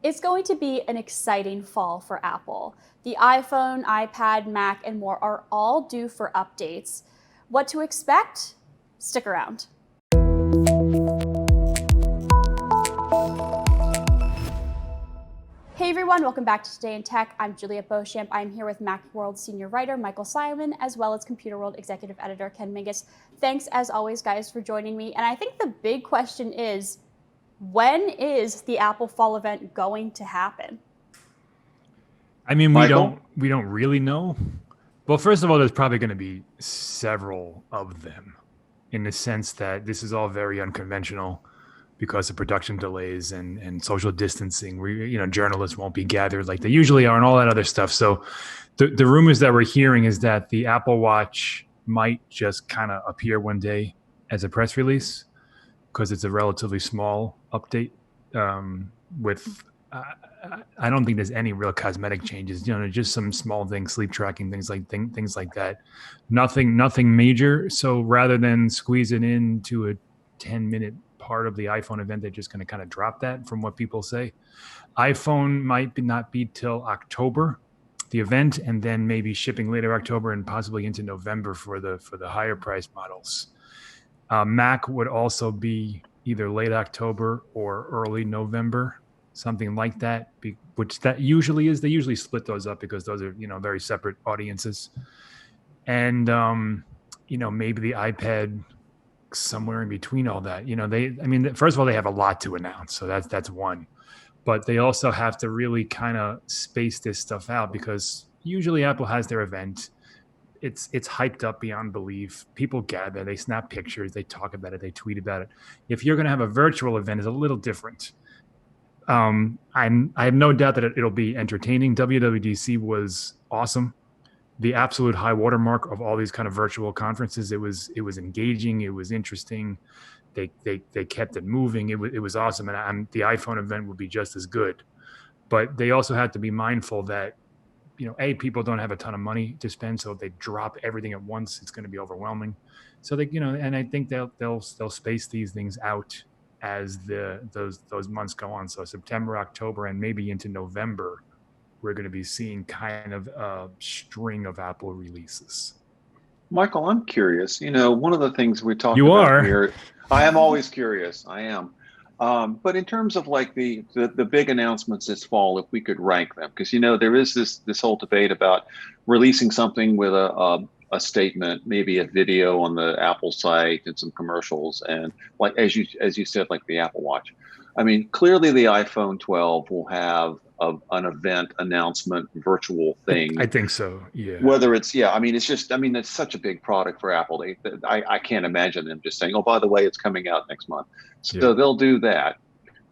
It's going to be an exciting fall for Apple. The iPhone, iPad, Mac, and more are all due for updates. What to expect? Stick around. Hey everyone, welcome back to Today in Tech. I'm Juliette Beauchamp. I'm here with Macworld senior writer Michael Simon, as well as Computer World executive editor Ken Mingus. Thanks as always, guys, for joining me. And I think the big question is, when is the Apple Fall event going to happen? I mean, Michael? we don't really know. Well, first of all, there's probably going to be several of them in the sense that this is all very unconventional because of production delays and social distancing. Journalists won't be gathered like they usually are and all that other stuff. So the rumors that we're hearing is that the Apple Watch might just kind of appear one day as a press release because it's a relatively small update with I don't think there's any real cosmetic changes. Just some small things, sleep tracking, things like that. Nothing major. So rather than squeeze it into a 10-minute part of the iPhone event, they're just going to kind of drop that, from what people say. iPhone might not be till October, the event, and then maybe shipping later October and possibly into November for the higher price models. Mac would also be either late October or early November, something like that, which that usually is. They usually split those up because those are, very separate audiences. And, maybe the iPad somewhere in between all that. First of all, they have a lot to announce. So that's one. But they also have to really kind of space this stuff out because usually Apple has their event. It's hyped up beyond belief. People gather, they snap pictures, they talk about it, they tweet about it. If you're going to have a virtual event, it's a little different. I have no doubt that it'll be entertaining. WWDC was awesome. The absolute high watermark of all these kind of virtual conferences. It was engaging. It was interesting. They kept it moving. It was awesome. And the iPhone event would be just as good. But they also have to be mindful that, people don't have a ton of money to spend, so if they drop everything at once, it's going to be overwhelming. So and I think they'll space these things out as those months go on. So September, October, and maybe into November, we're going to be seeing kind of a string of Apple releases. Michael, I'm curious. One of the things we talked You about are. here, I am always curious. I am. But in terms of like the big announcements this fall, if we could rank them, because there is this whole debate about releasing something with a statement, maybe a video on the Apple site and some commercials, and like as you said, like the Apple Watch. I mean, clearly the iPhone 12 will have an event announcement virtual thing. I think so. Yeah. Whether it's it's such a big product for Apple. I can't imagine them just saying, "Oh, by the way, it's coming out next month." So they'll do that.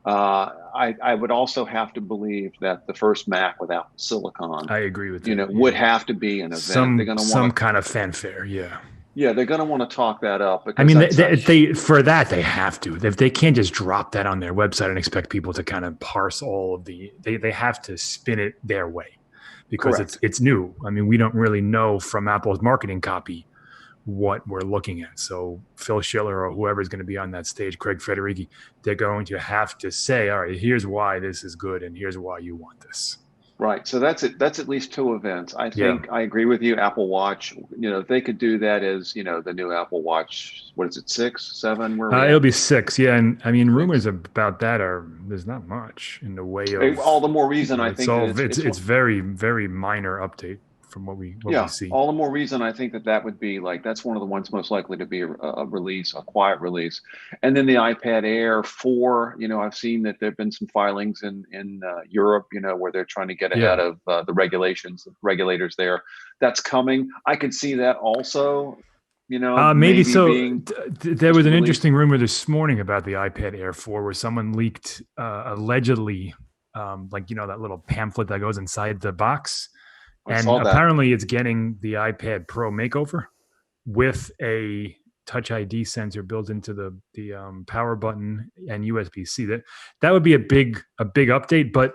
I would also have to believe that the first Mac with Apple Silicon, I agree with you. Would have to be an event. They're going to some kind of fanfare. Yeah. Yeah, they're going to want to talk that up. I mean, they for that they have to. They can't just drop that on their website and expect people to kind of parse all of the. They have to spin it their way, because it's new. I mean, we don't really know from Apple's marketing copy what we're looking at. So Phil Schiller or whoever is going to be on that stage, Craig Federighi, they're going to have to say, all right, here's why this is good and here's why you want this. Right. So that's it. That's at least two events. I think I agree with you. Apple Watch, they could do that as, the new Apple Watch. What is it? 6, 7? It'll be 6. Yeah. And I mean, rumors about that there's not much in the way of all the more reason I think it's very, very minor update from what we see. All the more reason I think that would be like, that's one of the ones most likely to be a release, a quiet release. And then the iPad Air 4, I've seen that there've been some filings in Europe, where they're trying to get ahead of the regulators there. That's coming. I could see that also. Maybe so. There was an interesting rumor this morning about the iPad Air 4 where someone leaked allegedly, that little pamphlet that goes inside the box. And apparently it's getting the iPad Pro makeover with a Touch ID sensor built into the power button and USB-C. That would be a big update, but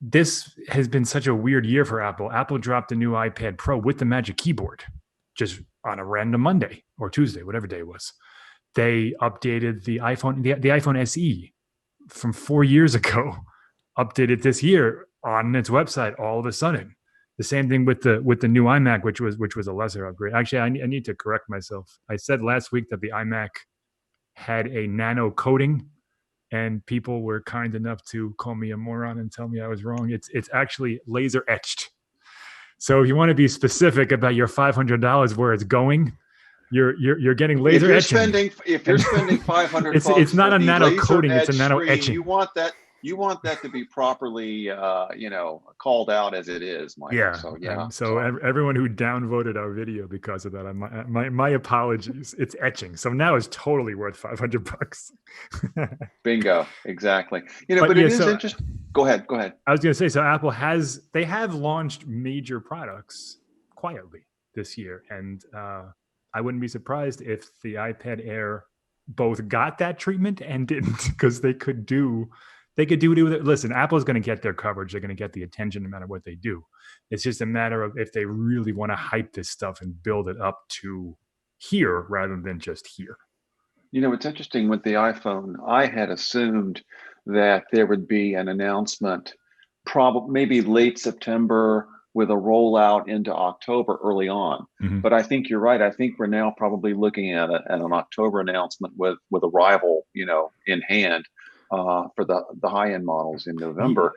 this has been such a weird year for Apple. Apple dropped a new iPad Pro with the Magic Keyboard just on a random Monday or Tuesday, whatever day it was. They updated the iPhone SE from 4 years ago updated this year on its website all of a sudden. The same thing with the new iMac, which was a lesser upgrade. Actually, I need to correct myself. I said last week that the iMac had a nano coating, and people were kind enough to call me a moron and tell me I was wrong. It's actually laser etched. So if you want to be specific about your $500 where it's going, you're getting laser etching. If you're spending $500, it's not a nano coating; it's a nano etching. You want that to be properly, called out as it is, Michael. Yeah. So yeah. So everyone who downvoted our video because of that, my apologies. It's etching. So now it's totally worth $500. Bingo. Exactly. But it is interesting. Go ahead. I was going to say, so Apple have launched major products quietly this year, and I wouldn't be surprised if the iPad Air both got that treatment and didn't, because they could do with it. Listen, Apple's going to get their coverage. They're going to get the attention no matter what they do. It's just a matter of if they really want to hype this stuff and build it up to here rather than just here. It's interesting with the iPhone. I had assumed that there would be an announcement, probably maybe late September, with a rollout into October early on. Mm-hmm. But I think you're right. I think we're now probably looking at an October announcement with Arrival, in hand for the high-end models in November.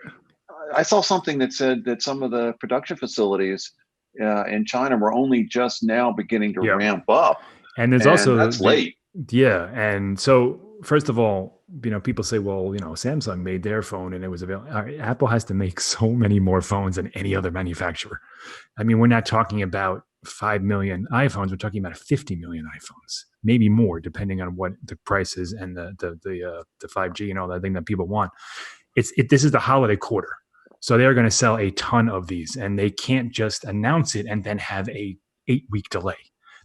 I saw something that said that some of the production facilities in China were only just now beginning to ramp up. And there's also that's late. Yeah. And so first of all, people say, well, Samsung made their phone and it was available. Apple has to make so many more phones than any other manufacturer. I mean, we're not talking about 5 million iPhones. We're talking about 50 million iPhones, maybe more, depending on what the price is and the 5G and all that thing that people want. This is the holiday quarter. So they're going to sell a ton of these, and they can't just announce it and then have a 8-week delay.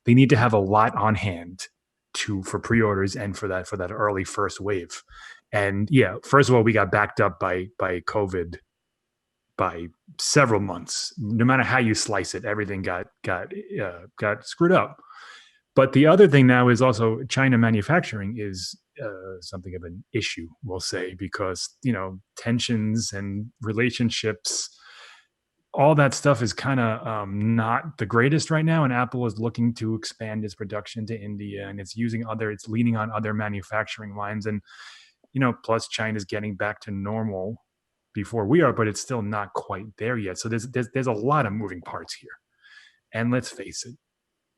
They need to have a lot on hand for pre-orders and for that early first wave. And yeah, first of all, we got backed up by COVID by several months. No matter how you slice it, everything got screwed up. But the other thing now is also China manufacturing is something of an issue, we'll say, because tensions and relationships, all that stuff is kind of not the greatest right now. And Apple is looking to expand its production to India, and it's leaning on other manufacturing lines. And, plus China's getting back to normal before we are, but it's still not quite there yet. So there's a lot of moving parts here. And let's face it,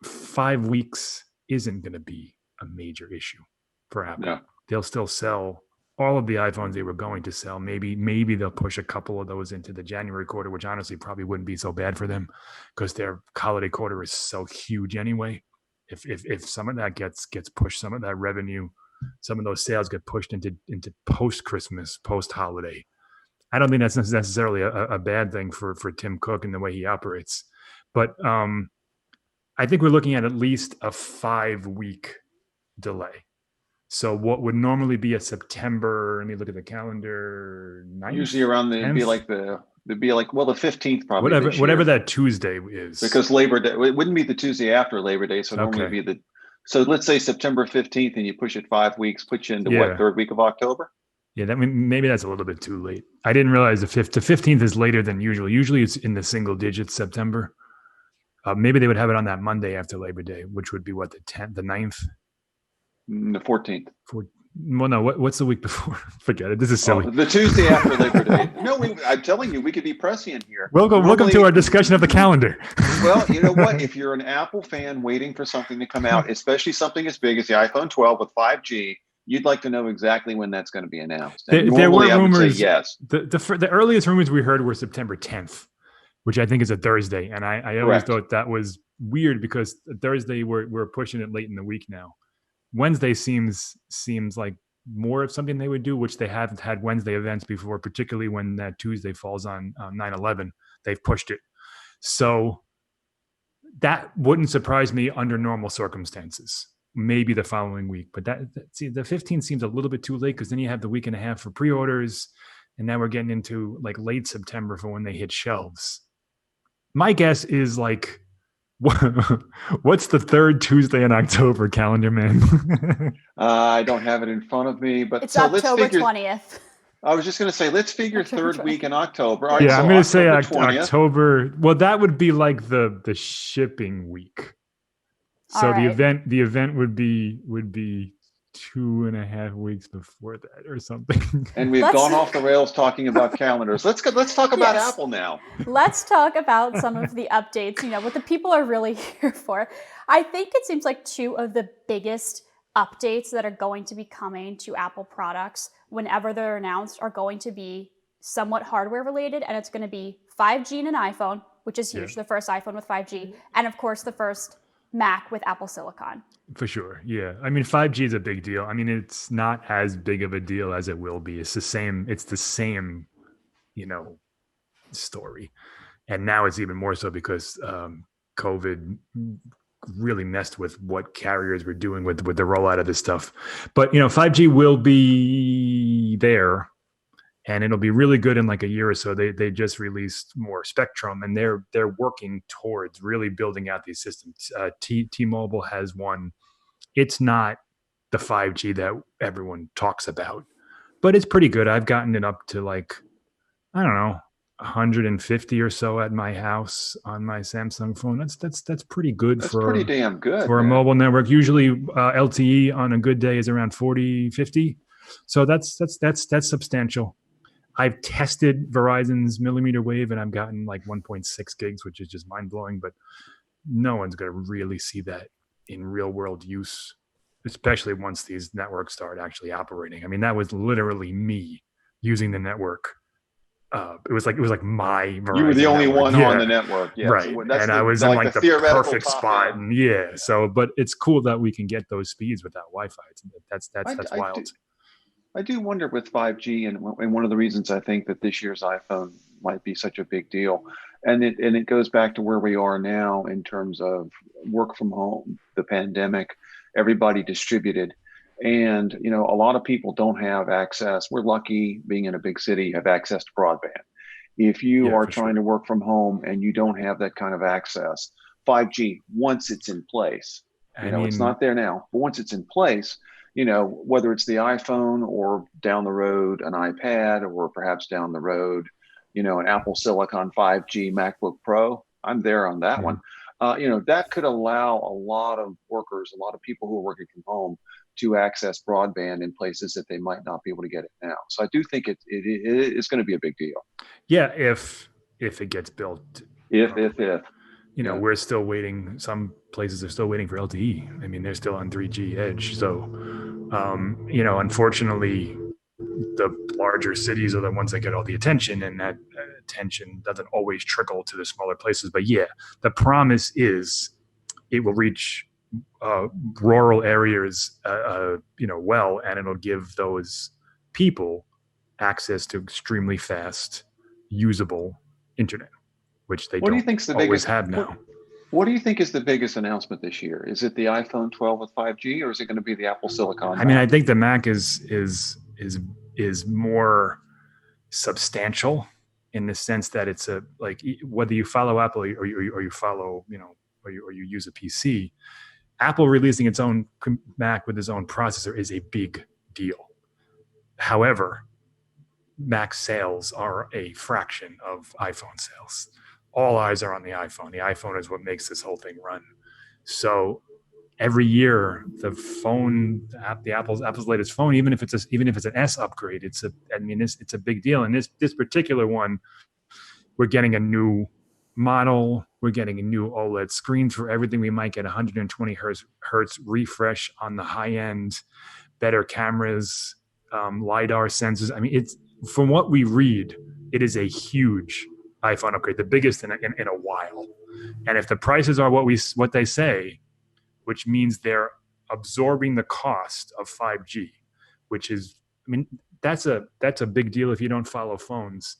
5 weeks isn't going to be a major issue for Apple. No. They'll still sell all of the iPhones they were going to sell. Maybe they'll push a couple of those into the January quarter, which honestly probably wouldn't be so bad for them because their holiday quarter is so huge anyway. If some of that gets pushed, some of that revenue, some of those sales get pushed into post-Christmas, post-holiday, I don't think that's necessarily a bad thing for Tim Cook and the way he operates. But I think we're looking at least a 5-week delay. So what would normally be a September, let me look at the calendar, 9th, usually around the 15th probably. Whatever that Tuesday is. Because Labor Day, it wouldn't be the Tuesday after Labor Day, so normally be so let's say September 15th and you push it 5 weeks, puts you into third week of October? Yeah, maybe that's a little bit too late. I didn't realize the 15th is later than usual. Usually it's in the single digits September. Maybe they would have it on that Monday after Labor Day, which would be what, the 10th, the 9th? The 14th. Well, no. What's the week before? Forget it. This is silly. The Tuesday after Labor Day. No, I'm telling you, we could be prescient here. Welcome to our discussion of the calendar. Well, you know what? If you're an Apple fan waiting for something to come out, especially something as big as the iPhone 12 with 5G, you'd like to know exactly when that's going to be announced. There were rumors. I would say yes. The earliest rumors we heard were September 10th, which I think is a Thursday, and I always thought that was weird because Thursday we're pushing it late in the week now. Wednesday seems like more of something they would do, which they haven't had Wednesday events before, particularly when that Tuesday falls on 9/11. They've pushed it. So that wouldn't surprise me under normal circumstances. Maybe the following week, but the 15th seems a little bit too late because then you have the week and a half for pre-orders, and now we're getting into like late September for when they hit shelves. My guess is like, what's the third Tuesday in October, calendar man? I don't have it in front of me, but it's October 20th. I was just going to say, let's figure October third week in October. All right, Yeah. Yeah, so I'm going to say October 20th. October. Well, that would be like the shipping week. So All right. the event would be 2.5 weeks before that or something. And we've Let's- gone off the rails talking about calendars. Let's talk about Yes. Apple now. Let's talk about some of the updates, what the people are really here for. I think it seems like two of the biggest updates that are going to be coming to Apple products whenever they're announced are going to be somewhat hardware related, and it's going to be 5G in an iPhone, which is huge, Yeah. the first iPhone with 5G, and of course the first Mac with Apple Silicon. For sure. Yeah. I mean, 5G is a big deal. I mean, it's not as big of a deal as it will be. It's the same, story. And now it's even more so because COVID really messed with what carriers were doing with the rollout of this stuff. But, 5G will be there and it'll be really good in like a year or so. They just released more spectrum and they're working towards really building out these systems. T-Mobile has one. It's not the 5G that everyone talks about, but it's pretty good. I've gotten it up to like, I don't know, 150 or so at my house on my Samsung phone. That's pretty good. That's pretty damn good for a man. mobile network. Usually LTE on a good day is around 40, 50. So that's substantial. I've tested Verizon's millimeter wave and I've gotten like 1.6 gigs, which is just mind blowing, but no one's going to really see that in real world use, especially once these networks start actually operating. I mean, that was literally me using the network. It was like my Verizon You were the only network. one on the network. Yeah. Right. So And I was in like the theoretical perfect top spot. end. And yeah. So, but it's cool that we can get those speeds without Wi-Fi. That's I wild. I do wonder with 5G, and one of the reasons I think that this year's iPhone might be such a big deal, and it goes back to where we are now in terms of work from home, the pandemic, everybody distributed, and a lot of people don't have access. We're lucky being in a big city, have access to broadband. If you Yeah, are for trying sure. to work from home and you don't have that kind of access, 5G, once it's in place, I it's mean, not there now, but once it's in place, whether it's the iPhone or down the road an iPad or perhaps down the road, an Apple Silicon 5G MacBook Pro, I'm there on that one. That could allow a lot of workers, a lot of people who are working from home to access broadband in places that they might not be able to get it now. So I do think it is going to be a big deal. yeah, if it gets built. If. Yeah. We're still waiting. Some places are still waiting for LTE. I mean, they're still on 3G edge. So, unfortunately, the larger cities are the ones that get all the attention, and that attention doesn't always trickle to the smaller places. But yeah, the promise is it will reach rural areas, well, and it'll give those people access to extremely fast, usable internet, which they What do you don't think's the always biggest have now. What do you think is the biggest announcement this year? Is it the iPhone 12 with 5G, or is it going to be the Apple Silicon? I mean, I think the Mac is more substantial in the sense that it's whether you follow Apple or you follow or you use a PC. Apple releasing its own Mac with its own processor is a big deal. However, Mac sales are a fraction of iPhone sales. All eyes are on the iPhone. The iPhone is what makes this whole thing run. So every year, the Apple's latest phone, even if it's an S upgrade, it's a big deal. And this particular one, we're getting a new model. We're getting a new OLED screen for everything. We might get 120 hertz refresh on the high end, better cameras, LiDAR sensors. I mean, it's from what we read, it is a huge iPhone upgrade, the biggest in a while. And if the prices are what they say, which means they're absorbing the cost of 5G, which is, I mean, that's a big deal if you don't follow phones.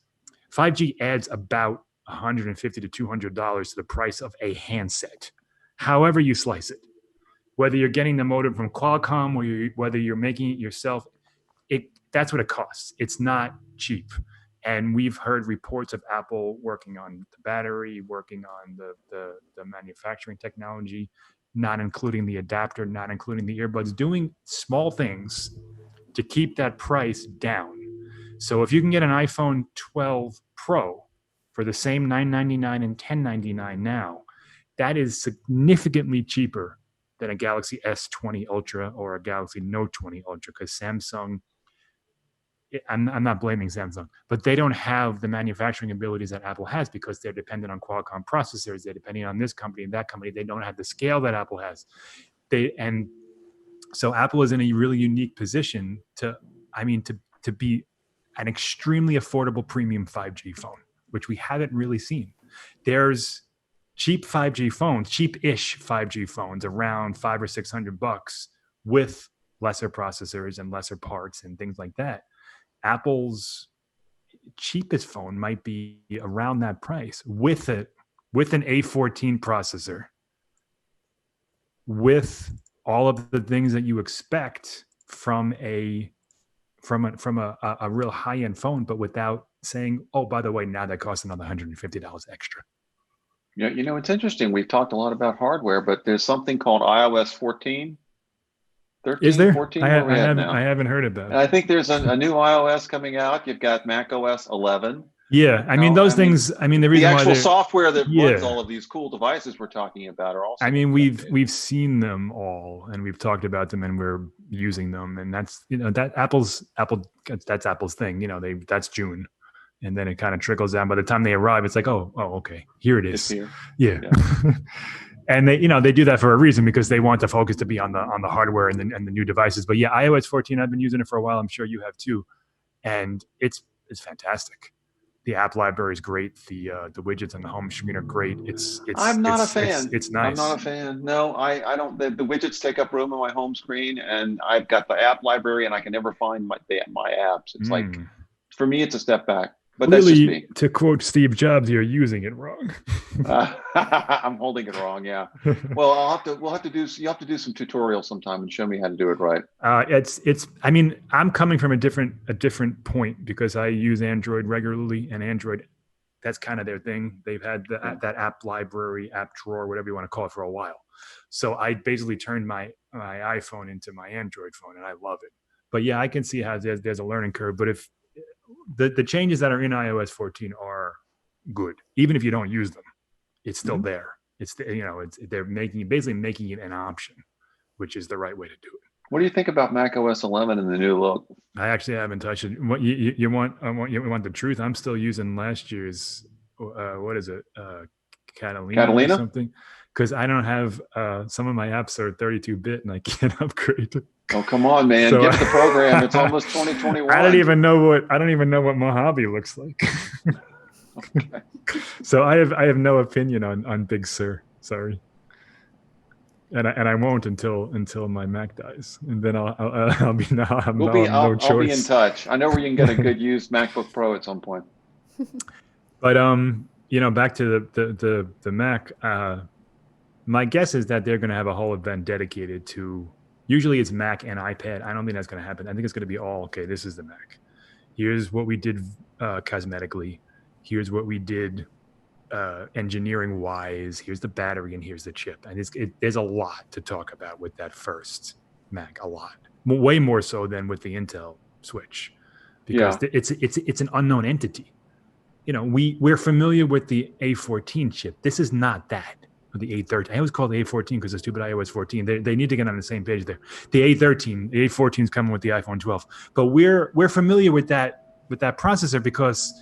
5G adds about $150 to $200 to the price of a handset, however you slice it. Whether you're getting the modem from Qualcomm or whether you're making it yourself, that's what it costs. It's not cheap. And we've heard reports of Apple working on the battery, working on the manufacturing technology, not including the adapter, not including the earbuds, doing small things to keep that price down. So if you can get an iPhone 12 Pro for the same $999 and $1099 now, that is significantly cheaper than a Galaxy S20 Ultra or a Galaxy Note 20 Ultra, because Samsung, I'm not blaming Samsung, but they don't have the manufacturing abilities that Apple has because they're dependent on Qualcomm processors. They're depending on this company and that company. They don't have the scale that Apple has. So Apple is in a really unique position to be an extremely affordable premium 5G phone, which we haven't really seen. There's cheap 5G phones, cheap-ish 5G phones around $500 or $600 with lesser processors and lesser parts and things like that. Apple's cheapest phone might be around that price with an A14 processor, with all of the things that you expect from a real high-end phone, but without saying, oh, by the way, now that costs another $150 extra. Yeah, it's interesting. We've talked a lot about hardware, but there's something called iOS 14, 13, Is there? 14. I I haven't heard of that. And I think there's a new iOS coming out. You've got Mac OS 11. Yeah, the reason the actual why software that runs all of these cool devices we're talking about are also. We've seen them all, and we've talked about them, and we're using them, and that's that's Apple's thing. That's June, and then it kind of trickles down. By the time they arrive, it's like, oh, okay, here it is. It's here. Yeah. And they do that for a reason, because they want the focus to be on the hardware and the new devices. But yeah, iOS 14, I've been using it for a while. I'm sure you have too, and it's fantastic. The app library is great. The widgets on the home screen are great. I'm not a fan. It's nice. I'm not a fan. No, I don't. The widgets take up room on my home screen, and I've got the app library, and I can never find my apps. It's like, for me, it's a step back. But really, that's just me. To quote Steve Jobs, you're using it wrong. I'm holding it wrong. Yeah. Well, you'll have to do some tutorials sometime and show me how to do it right. I'm coming from a different point, because I use Android regularly, and Android, that's kind of their thing. They've had that app library, app drawer, whatever you want to call it, for a while. So I basically turned my iPhone into my Android phone, and I love it. But yeah, I can see how there's a learning curve. But if the changes that are in iOS 14 are good, even if you don't use them, it's still there. They're basically making it an option, which is the right way to do it. What do you think about Mac OS 11 and the new look? I actually haven't touched it. What you want the truth? I'm still using last year's what is it? Catalina or something, because I don't have some of my apps are 32-bit and I can't upgrade. Oh, come on, man. Get the program. It's almost 2021. I don't even know what Mojave looks like. Okay. So I have no opinion on Big Sur. Sorry. And I won't until my Mac dies, and then I'll be no choice. I'll be in touch. I know where you can get a good used MacBook Pro at some point. But back to the Mac. My guess is that they're going to have a whole event dedicated to. Usually it's Mac and iPad. I don't think that's going to happen. I think it's going to be this is the Mac. Here's what we did cosmetically. Here's what we did engineering wise. Here's the battery and here's the chip. And there's a lot to talk about with that first Mac. A lot, way more so than with the Intel switch, because it's an unknown entity. We're familiar with the A14 chip. This is not that. The A13. I always call it the A14 because it's stupid iOS 14. They need to get on the same page there. The A13, the A14 is coming with the iPhone 12. But we're familiar with that processor because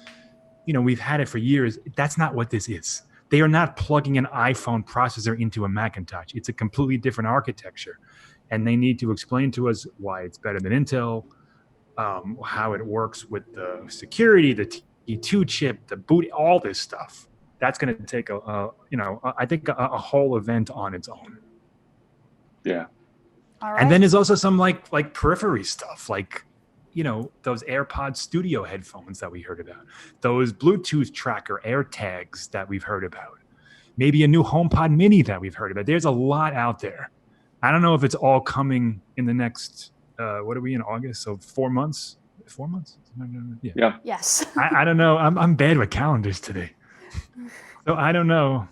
we've had it for years. That's not what this is. They are not plugging an iPhone processor into a Macintosh. It's a completely different architecture. And they need to explain to us why it's better than Intel, how it works with the security, the T2 chip, the boot, all this stuff. That's going to take I think a whole event on its own. Yeah. All right. And then there's also some like periphery stuff, like those AirPods Studio headphones that we heard about, those Bluetooth tracker AirTags that we've heard about, maybe a new HomePod Mini that we've heard about. There's a lot out there. I don't know if it's all coming in the next. What are we in August? So 4 months. 4 months. Yeah. Yes. I don't know. I'm bad with calendars today. So I don't know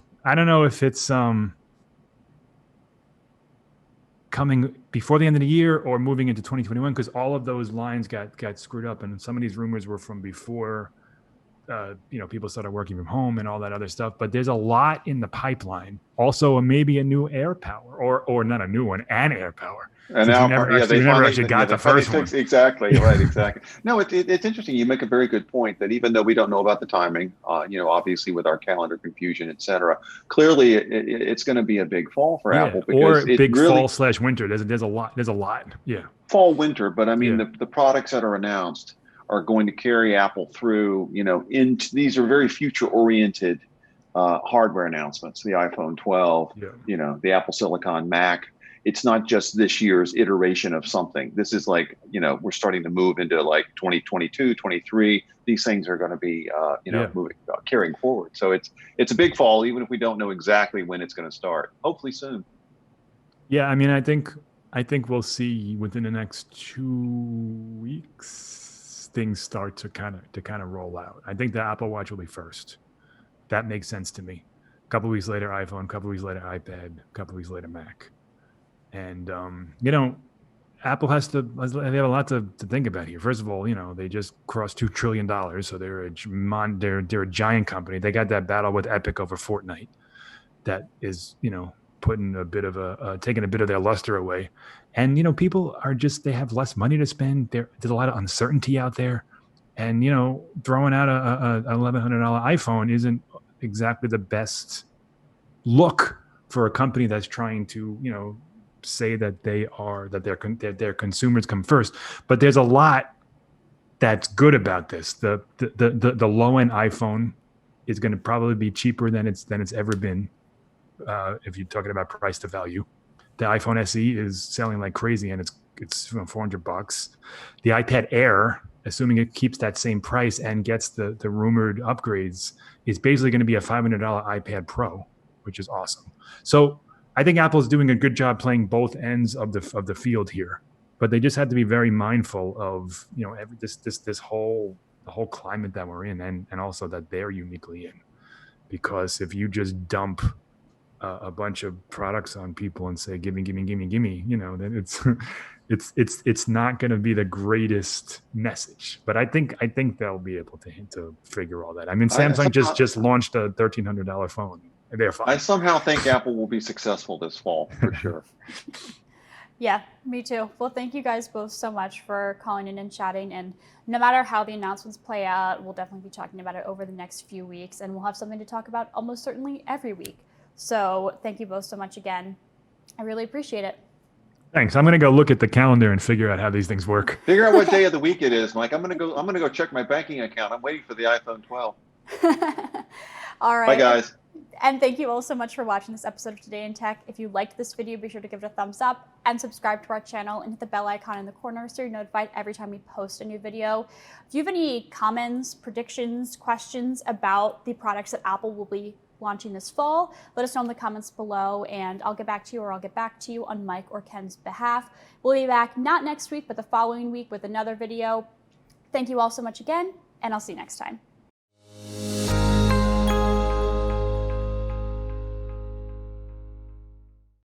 if it's coming before the end of the year or moving into 2021, because all of those lines got screwed up, and some of these rumors were from before people started working from home and all that other stuff. But there's a lot in the pipeline. Also, maybe a new AirPower, or not a new one, an AirPower. And now, they never actually got the first one. Exactly, right, exactly. No, it's interesting. You make a very good point that even though we don't know about the timing, obviously with our calendar confusion, et cetera, clearly it's going to be a big fall for Apple. Because or big really, fall/winter. There's a lot. Yeah. Fall, winter, but I mean the products that are announced are going to carry Apple through. Into these are very future-oriented hardware announcements. The iPhone 12, the Apple Silicon Mac. It's not just this year's iteration of something. This is like, we're starting to move into like 2022, 23. These things are going to be, moving, carrying forward. So it's a big fall, even if we don't know exactly when it's going to start. Hopefully soon. Yeah, I mean, I think we'll see within the next 2 weeks things start to kind of roll out. I think the Apple Watch will be first. That makes sense to me. A couple of weeks later, iPhone. A couple of weeks later, iPad. A couple of weeks later, Mac. And, Apple they have a lot to think about here. First of all, they just crossed $2 trillion. So they're a giant company. They got that battle with Epic over Fortnite that is, putting taking a bit of their luster away. And, people are they have less money to spend. There's a lot of uncertainty out there. And, throwing out a $1,100 iPhone isn't exactly the best look for a company that's trying to, say that their consumers come first. But there's a lot that's good about this. The low end iPhone is going to probably be cheaper than it's ever been. If you're talking about price to value, the iPhone SE is selling like crazy, and it's $400. The iPad Air, assuming it keeps that same price and gets the rumored upgrades, is basically going to be a $500 iPad Pro, which is awesome. So I think Apple's doing a good job playing both ends of the field here, but they just have to be very mindful of this whole climate that we're in, and also that they're uniquely in, because if you just dump a bunch of products on people and say gimme, then it's not going to be the greatest message. But I think they'll be able to figure all that. I mean, Samsung just launched a $1,300 phone. They're fine. I somehow think Apple will be successful this fall for sure. Yeah, me too. Well, thank you guys both so much for calling in and chatting. And no matter how the announcements play out, we'll definitely be talking about it over the next few weeks. And we'll have something to talk about almost certainly every week. So thank you both so much again. I really appreciate it. Thanks. I'm going to go look at the calendar and figure out how these things work. Figure out what day of the week it is, Mike. I'm going to go check my banking account. I'm waiting for the iPhone 12. All right. Bye, guys. And thank you all so much for watching this episode of Today in Tech. If you liked this video, be sure to give it a thumbs up and subscribe to our channel and hit the bell icon in the corner so you're notified every time we post a new video. If you have any comments, predictions, questions about the products that Apple will be launching this fall, let us know in the comments below, and I'll get back to you, or I'll get back to you on Mike or Ken's behalf. We'll be back not next week, but the following week with another video. Thank you all so much again, and I'll see you next time.